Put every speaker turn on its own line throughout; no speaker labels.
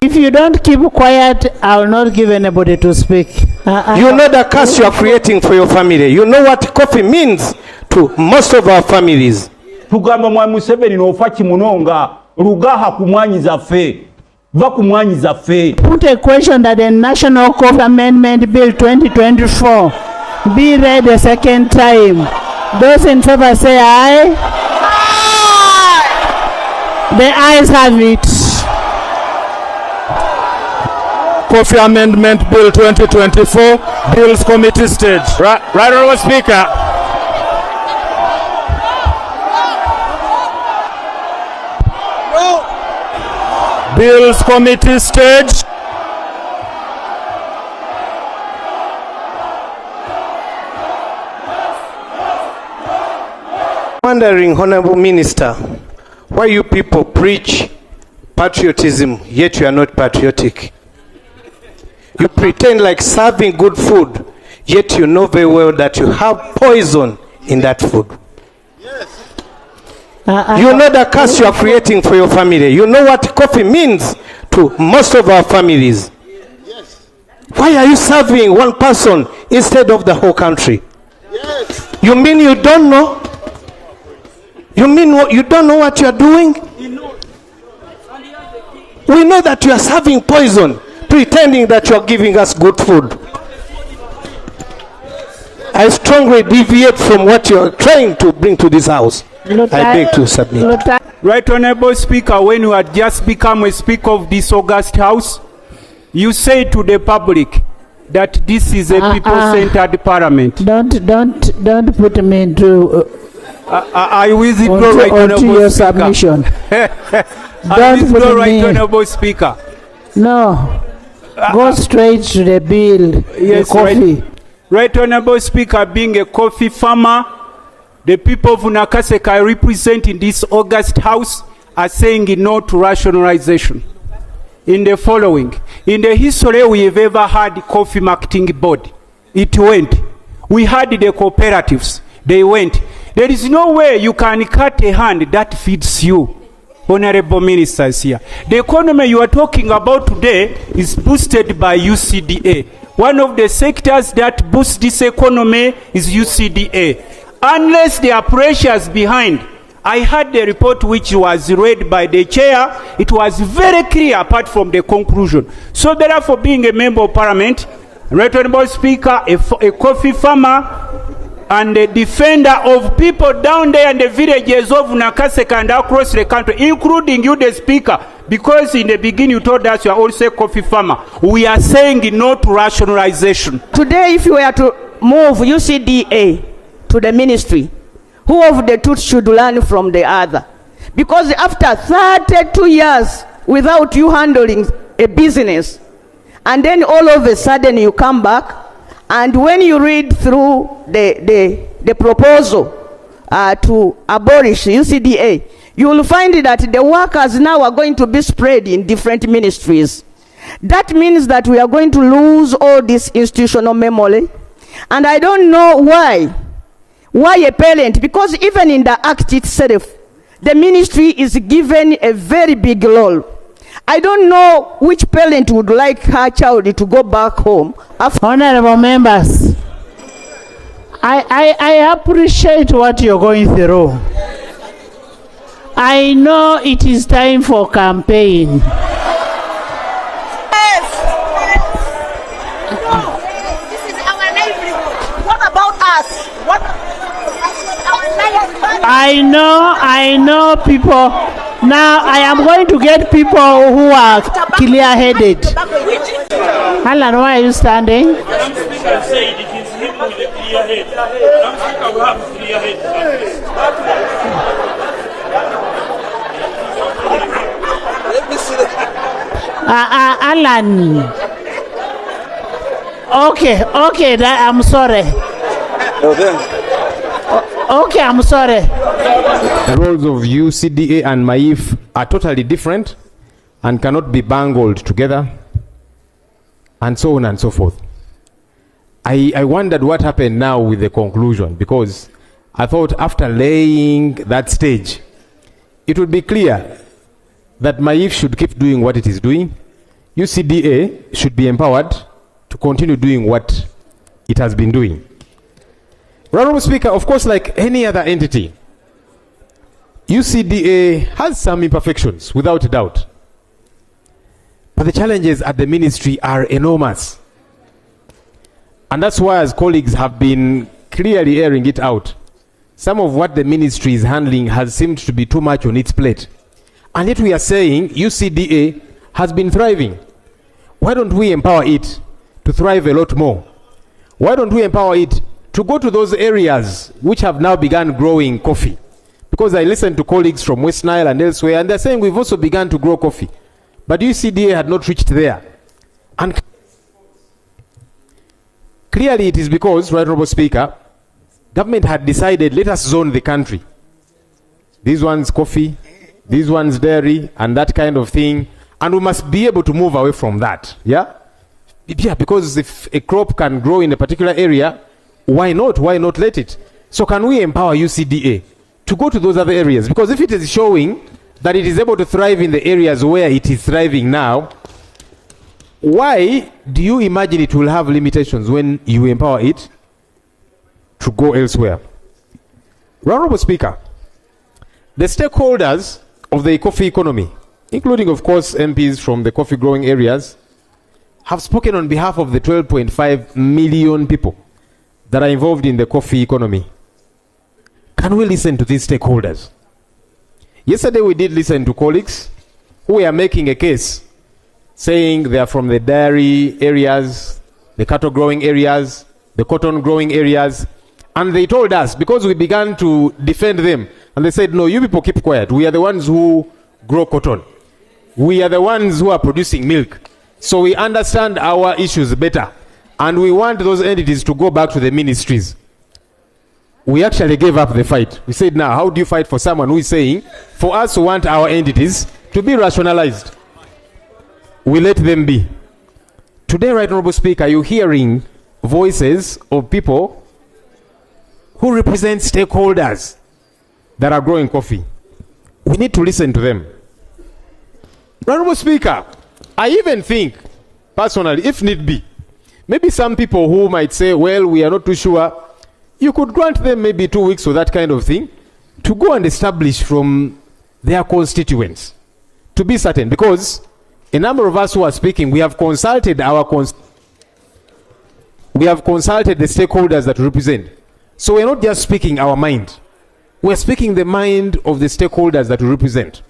If you don't keep quiet, I will not give anybody to speak.
You know the curse you are creating for your family. You know what coffee means to most of our families.
Tugamba Mwami Museveni n'ofa kimunonga lugaha ku Mwanyi Zaffe. Va ku Mwanyi Zaffe.
Put a question that the National Coffee Amendment Bill 2024 be read a second time. Those in favor say aye. Aye. The ayes have it.
Coffee Amendment Bill 2024, Bills Committee stage. Right, Honourable Speaker. No. Bills Committee stage.
Wondering, Honourable Minister, why you people preach patriotism yet you are not patriotic. You pretend like serving good food, yet you know very well that you have poison in that food. Yes. You know the curse you are creating for your family. You know what coffee means to most of our families. Yes. Why are you serving one person instead of the whole country? Yes. You mean you don't know? You mean you don't know what you are doing? We know that you are serving poison, pretending that you are giving us good food. I strongly deviate from what you are trying to bring to this house. I beg to submit.
Right Honourable Speaker, when you had just become a Speaker of this august House, you say to the public that this is a people-centered parliament.
Don't put me into
I withdraw right Honourable
submission.
I withdraw right Honourable Speaker.
No. Go straight to the bill.
Yes,
the coffee.
Right Honourable Speaker, being a coffee farmer, the people of Nakaseka I represent in this august House are saying no to rationalization. In the following, in the history we have ever had coffee marketing board. It went. We had the cooperatives. They went. There is no way you can cut a hand that feeds you. Honorable ministers here. The economy you are talking about today is boosted by UCDA. One of the sectors that boosts this economy is UCDA. Unless there are pressures behind. I had the report which was read by the chair. It was very clear apart from the conclusion. So therefore, being a member of parliament, Right Honourable Speaker, a coffee farmer, and a defender of people down there in the villages of Nakaseka and across the country, including you, the Speaker, because in the beginning you told us you are also a coffee farmer. We are saying no to rationalization.
Today, if you were to move UCDA to the ministry, who of the two should learn from the other? Because after 32 years without you handling a business, and then all of a sudden you come back, and when you read through the proposal to abolish UCDA, you will find that the workers now are going to be spread in different ministries. That means that we are going to lose all this institutional memory. And I don't know why a parent, because even in the act itself, the ministry is given a very big role. I don't know which parent would like her child to go back home.
Honorable members, I appreciate what you're going through. I know it is time for campaign.
Yes. No, this is our livelihood. What about us? What our livelihood?
I know people. Now I am going to get people who are clear-headed. Alan, why are you standing? Alan. Okay, I'm sorry. Okay, I'm sorry.
The roles of UCDA and MAIF are totally different and cannot be bungled together, and so on and so forth. I wondered what happened now with the conclusion, because I thought after laying that stage, it would be clear that MAIF should keep doing what it is doing, UCDA should be empowered to continue doing what it has been doing. Honorable Speaker, of course, like any other entity, UCDA has some imperfections, without a doubt. But the challenges at the ministry are enormous. And that's why, as colleagues have been clearly airing it out, some of what the ministry is handling has seemed to be too much on its plate. And yet we are saying UCDA has been thriving. Why don't we empower it to thrive a lot more? Why don't we empower it to go to those areas which have now begun growing coffee? Because I listened to colleagues from West Nile and elsewhere, and they're saying we've also begun to grow coffee. But UCDA had not reached there. And clearly it is because, Right Honourable Speaker, government had decided, let us zone the country. These ones coffee, these ones dairy, and that kind of thing. And we must be able to move away from that. Yeah? Yeah, because if a crop can grow in a particular area, why not? Why not let it? So can we empower UCDA to go to those other areas? Because if it is showing that it is able to thrive in the areas where it is thriving now, why do you imagine it will have limitations when you empower it to go elsewhere? Honourable Speaker, the stakeholders of the coffee economy, including of course MPs from the coffee growing areas, have spoken on behalf of the 12.5 million people that are involved in the coffee economy. Can we listen to these stakeholders? Yesterday we did listen to colleagues who were making a case saying they are from the dairy areas, the cattle growing areas, the cotton growing areas, and they told us, because we began to defend them, and they said, no, you people keep quiet. We are the ones who grow cotton. We are the ones who are producing milk. So we understand our issues better. And we want those entities to go back to the ministries. We actually gave up the fight. We said, now, how do you fight for someone who is saying, for us who want our entities to be rationalized? We let them be. Today, Right Honourable Speaker, you're hearing voices of people who represent stakeholders that are growing coffee. We need to listen to them. Honourable Speaker, I even think, personally, if need be, maybe some people who might say, well, we are not too sure, you could grant them maybe 2 weeks or that kind of thing to go and establish from their constituents, to be certain, because a number of us who are speaking, we have consulted the stakeholders that we represent. So we're not just speaking our mind. We're speaking the mind of the stakeholders that we represent.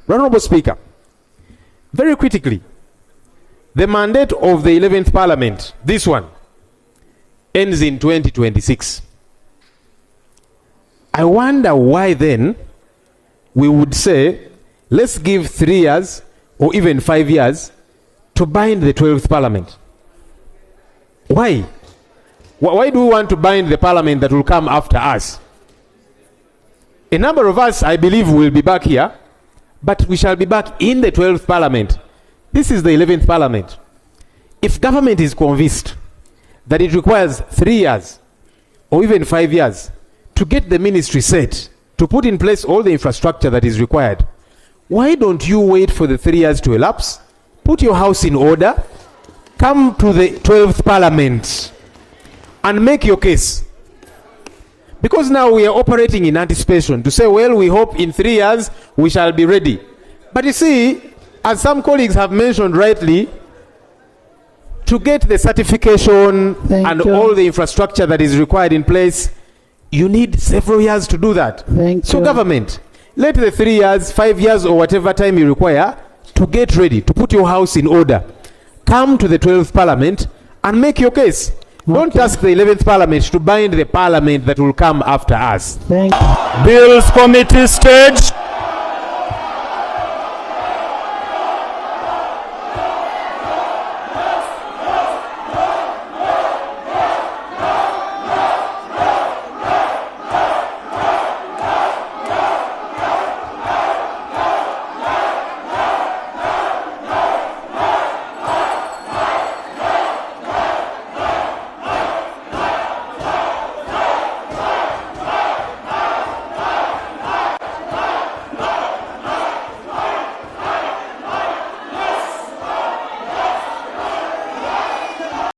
Honourable Speaker, very critically, the mandate of the 11th Parliament, this one, ends in 2026. I wonder why then we would say, let's give 3 years or even 5 years to bind the 12th Parliament. Why? Why do we want to bind the Parliament that will come after us? A number of us, I believe, will be back here, but we shall be back in the 12th Parliament. This is the 11th Parliament. If government is convinced that it requires 3 years or even 5 years to get the ministry set, to put in place all the infrastructure that is required, why don't you wait for the 3 years to elapse, put your house in order, come to the 12th Parliament and make your case? Because now we are operating in anticipation to say, well, we hope in 3 years we shall be ready. But you see, as some colleagues have mentioned rightly, to get the certification and all the infrastructure that is required in place, you need several years to do that. So government, let the 3 years, 5 years or whatever time you require to get ready, to put your house in order. Come to the 12th Parliament and make your case. Don't ask the 11th Parliament to bind the Parliament that will come after us.
Bills Committee stage.